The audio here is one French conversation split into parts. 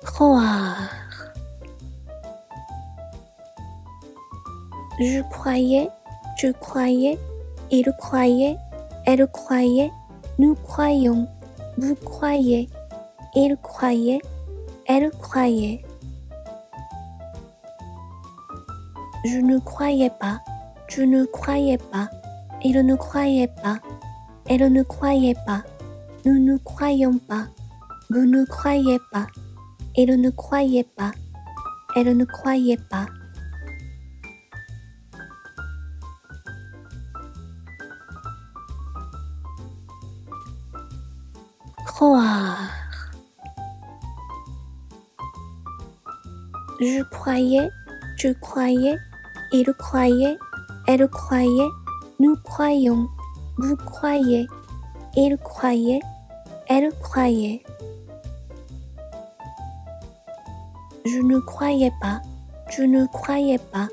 Croire. Je croyais, tu croyais, il croyait, elle croyait, nous croyons, vous croyez, il croyait, elle croyait. Je ne croyais pas, tu ne croyais pas, il ne croyait pas, elle ne croyait pas, nous ne croyons pas, vous ne croyez pas, il ne croyait pas, elle ne croyait pas. Croire. Je croyais, tu croyais, il croyait, elle croyait, nous croyons, vous croyez, il croyait, elle croyait. Je ne croyais pas, tu ne croyais pas,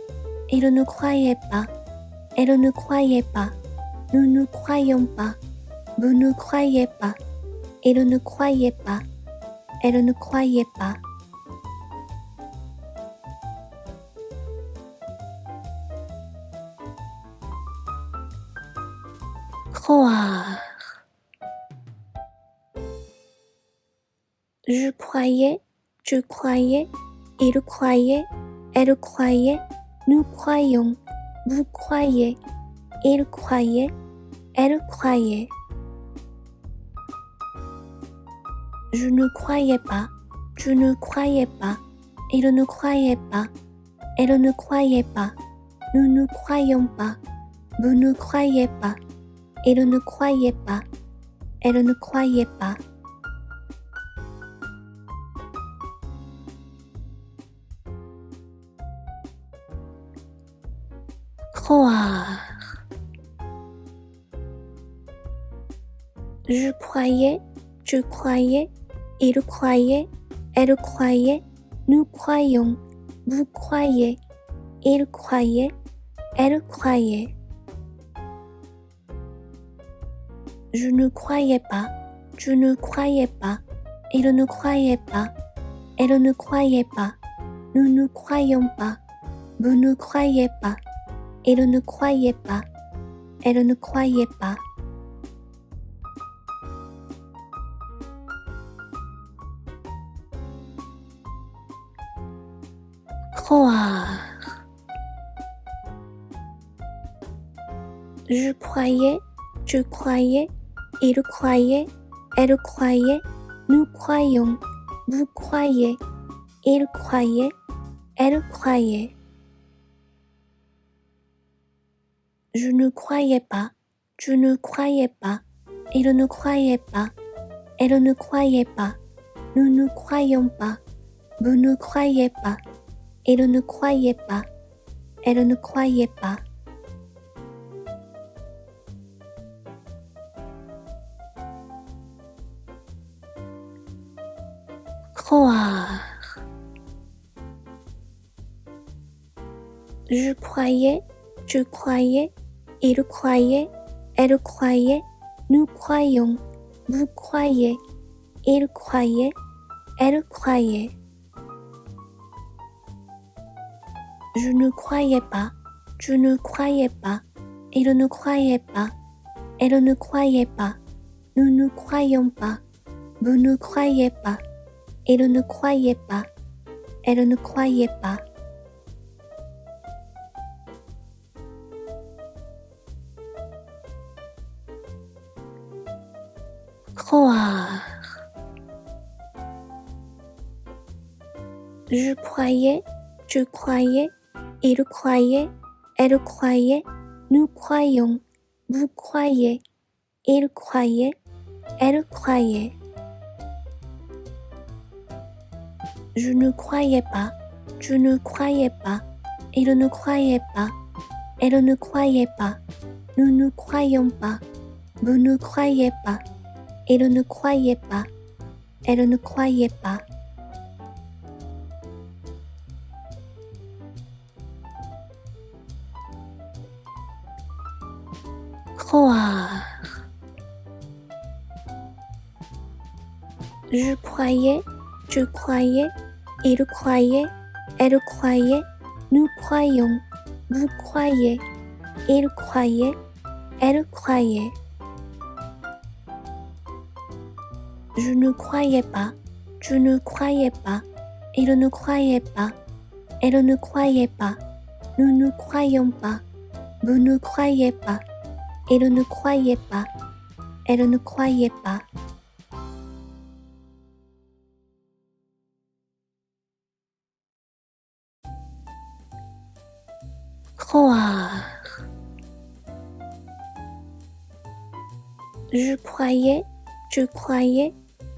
il ne croyait pas, elle ne croyait pas, nous ne croyons pas, vous ne croyez pas, il ne croyait pas, elle ne croyait pas. Croire. Je croyais, tu croyais, il croyait, elle croyait, nous croyons, vous croyez, il croyait, elle croyait. Je ne croyais pas, tu ne croyais pas, il ne croyait pas, elle ne croyait pas, nous ne croyons pas, vous ne croyez pas, il ne croyait pas, elle ne croyait pas. Croire. Je croyais, tu croyais, il croyait, elle croyait, nous croyons, vous croyez, il croyait, elle croyait. Je ne croyais pas, tu ne croyais pas, il ne croyait pas, elle ne croyait pas, nous ne croyons pas, vous ne croyez pas, il ne croyait pas, elle ne croyait pas. Croire. Je croyais, tu croyais, il croyait, elle croyait, nous croyons, vous croyez, il croyait, elle croyait. Je ne croyais pas, tu ne croyais pas, il ne croyait pas, elle ne croyait pas, nous ne croyons pas, vous ne croyez pas, il ne croyait pas, elle ne croyait pas. Croire. Je croyais, tu croyais, il croyait, elle croyait, nous croyons, vous croyez, il croyait, elle croyait. Je ne croyais pas, tu ne croyais pas, il ne croyait pas, elle ne croyait pas, nous ne croyons pas, vous ne croyez pas, il ne croyait pas, elle ne croyait pas. Croire. Je croyais, tu croyais, il croyait, elle croyait, nous croyons, vous croyez, il croyait, elle croyait. Je ne croyais pas, tu ne croyais pas, il ne croyait pas, elle ne croyait pas, nous ne croyons pas, vous ne croyez pas, il ne croyait pas, elle ne croyait pas. Croire. Je croyais, tu croyais, il croyait, elle croyait, nous croyons, vous croyez, il croyait, elle croyait. Je ne croyais pas, tu ne croyais pas, il ne croyait pas, elle ne croyait pas, nous ne croyons pas, vous ne croyez pas, il ne croyait pas, elle ne croyait pas. Croire. Je croyais, tu croyais,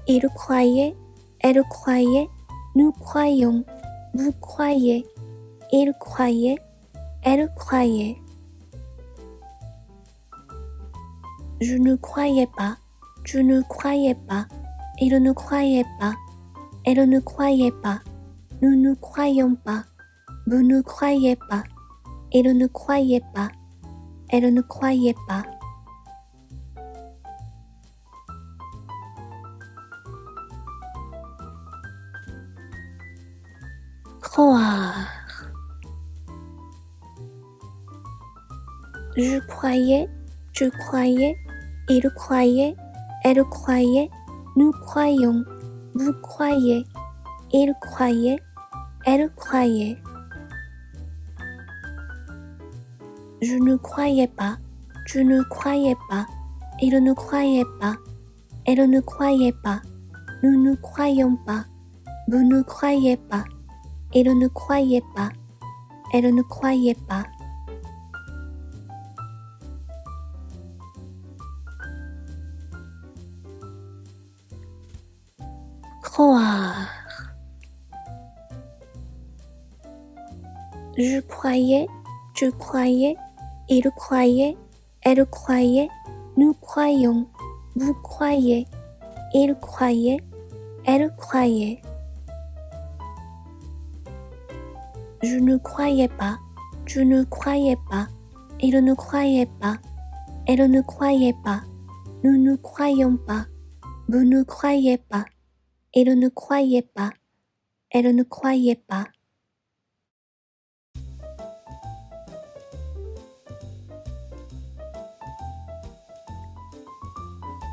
il croyait, elle croyait, nous croyons, vous croyez, il croyait, elle croyait. Je ne croyais pas, tu ne croyais pas, il ne croyait pas, elle ne croyait pas, nous ne croyons pas, vous ne croyez pas, il ne croyait pas, elle ne croyait pas. Croire. Je croyais, tu croyais, il croyait, elle croyait, nous croyons, vous croyez, il croyait, elle croyait. Je ne croyais pas, tu ne croyais pas, il ne croyait pas, elle ne croyait pas, nous ne croyons pas, vous ne croyez pas, il ne croyait pas, elle ne croyait pas. Croire. Je croyais, tu croyais, il croyait, elle croyait, nous croyons, vous croyez, il croyait, elle croyait. Je ne croyais pas, tu ne croyais pas, il ne croyait pas, elle ne croyait pas, nous ne croyons pas, vous ne croyez pas, il ne croyait pas, elle ne croyait pas.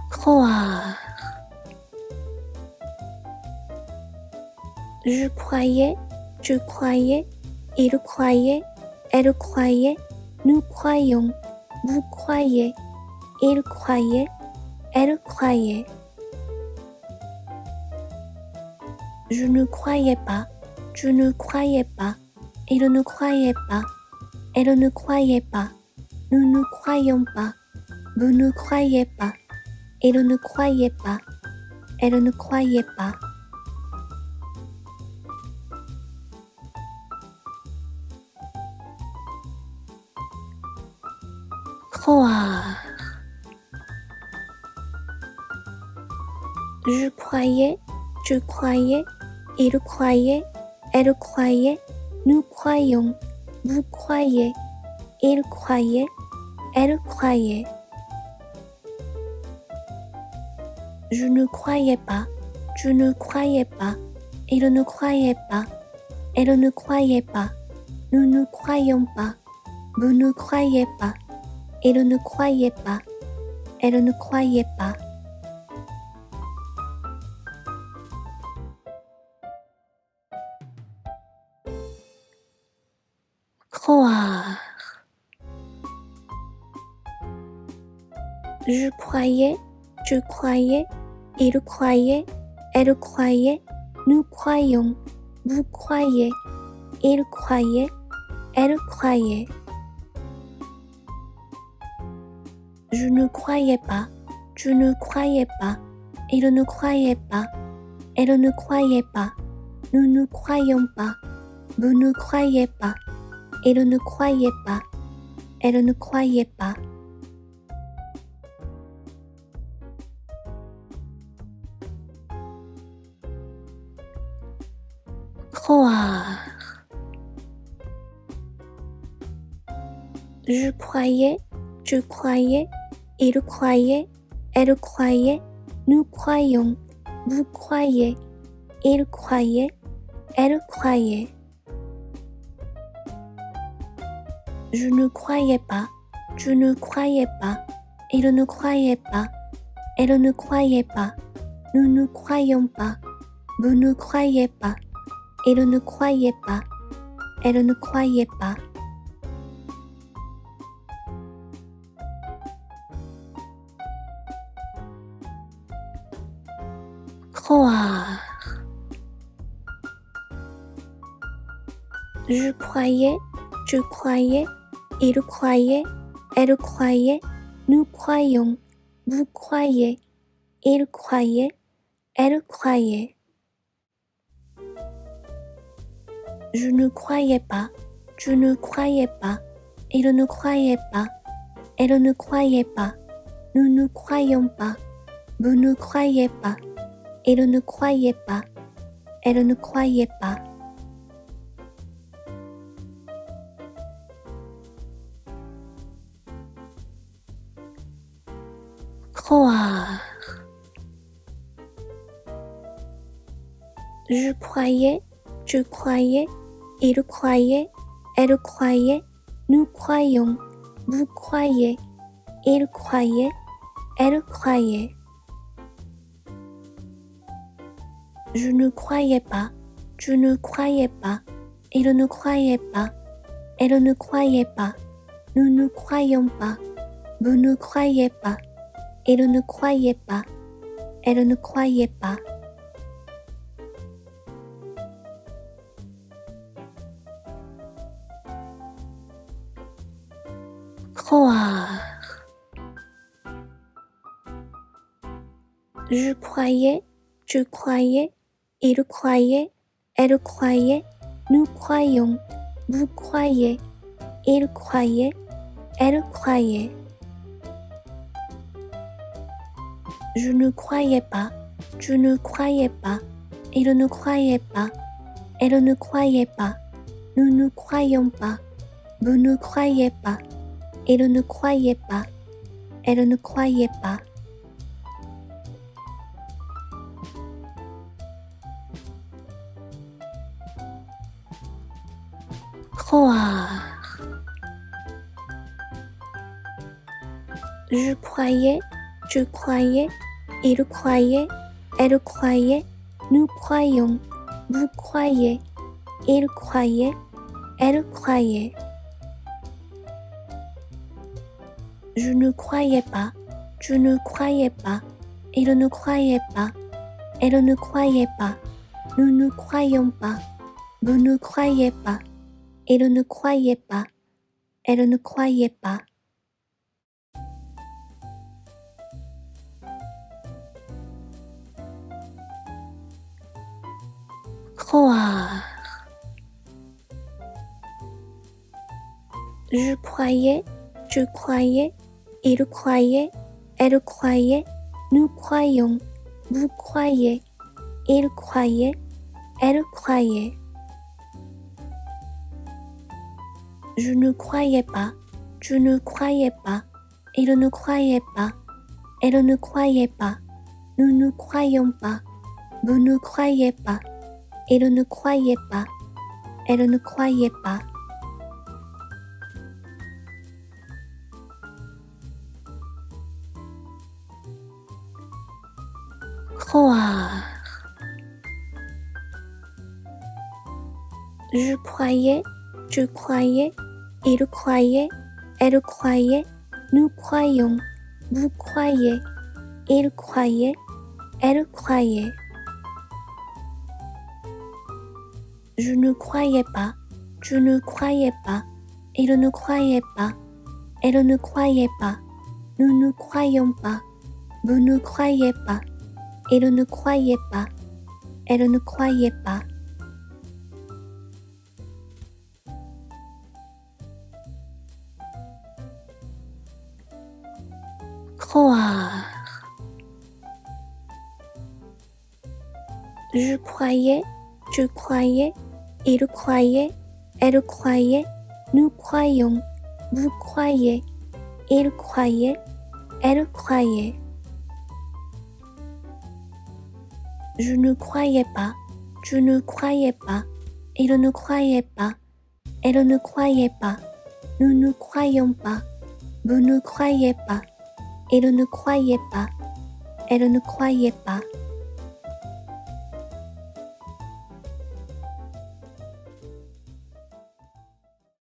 Croire. Je croyais, tu croyais, il croyait, elle croyait, nous croyons, vous croyez, il croyait, elle croyait. Je ne croyais pas, tu ne croyais pas, il ne croyait pas, elle ne croyait pas, nous ne croyons pas, vous ne croyez pas, il ne croyait pas, elle ne croyait pas. Croire. Je croyais, tu croyais, il croyait, elle croyait, nous croyons, vous croyez, il croyait, elle croyait. Je ne croyais pas, tu ne croyais pas, il ne croyait pas, elle ne croyait pas, nous ne croyons pas, vous ne croyez pas, il ne croyait pas, elle ne croyait pas. Croire. Je croyais, tu croyais, il croyait, elle croyait, nous croyons, vous croyez, il croyait, elle croyait. Je ne croyais pas, tu ne croyais pas, il ne croyait pas, elle ne croyait pas, nous ne croyons pas, vous ne croyez pas, il ne croyait pas, elle ne croyait pas. Croire. Je croyais, tu croyais, il croyait, elle croyait, nous croyons, vous croyez, il croyait, elle croyait. Je ne croyais pas, tu ne croyais pas, il ne croyait pas, elle ne croyait pas, nous ne croyons pas, vous ne croyez pas, il ne croyait pas, elle ne croyait pas. Croire. Je croyais, tu croyais, il croyait, elle croyait, nous croyons, vous croyez, il croyait, elle croyait. Je ne croyais pas, tu ne croyais pas, il ne croyait pas, elle ne croyait pas, nous ne croyons pas, vous ne croyez pas, il ne croyait pas, elle ne croyait pas. Croire. Je croyais, tu croyais, il croyait, elle croyait, nous croyons, vous croyez, il croyait, elle croyait. Je ne croyais pas, tu ne croyais pas, il ne croyait pas, elle ne croyait pas, nous ne croyons pas, vous ne croyez pas, il ne croyait pas, elle ne croyait pas. Croire. Je croyais, tu croyais, il croyait, elle croyait, nous croyons, vous croyez, il croyait, elle croyait. Je ne croyais pas, tu ne croyais pas, il ne croyait pas, elle ne croyait pas, nous ne croyons pas, vous ne croyez pas, il ne croyait pas, elle ne croyait pas. Croire. Je croyais, tu croyais, il croyait, elle croyait, nous croyons, vous croyez, il croyait, elle croyait. Je ne croyais pas, tu ne croyais pas, il ne croyait pas, elle ne croyait pas, nous ne croyons pas, vous ne croyez pas, il ne croyait pas, elle ne croyait pas. Croire. Je croyais, tu croyais, il croyait, elle croyait, nous croyons, vous croyez, il croyait, elle croyait. Je ne croyais pas, tu ne croyais pas, il ne croyait pas, elle ne croyait pas, nous ne croyons pas, vous ne croyez pas, il ne croyait pas, elle ne croyait pas. Croire. Je croyais, tu croyais, il croyait, elle croyait, nous croyons, vous croyez, il croyait, elle croyait. Je ne croyais pas, tu ne croyais pas, il ne croyait pas, elle ne croyait pas, nous ne croyons pas, vous ne croyez pas, il ne croyait pas, elle ne croyait pas. Croire. Je croyais, tu croyais, il croyait, elle croyait, nous croyons, vous croyez, il croyait, elle croyait. Je ne croyais pas, Je ne croyais pas. Il ne croyait pas. Elle ne croyait pas. Nous ne croyons pas. Vous ne croyez pas. Il ne croyait pas. Elle ne croyait pas.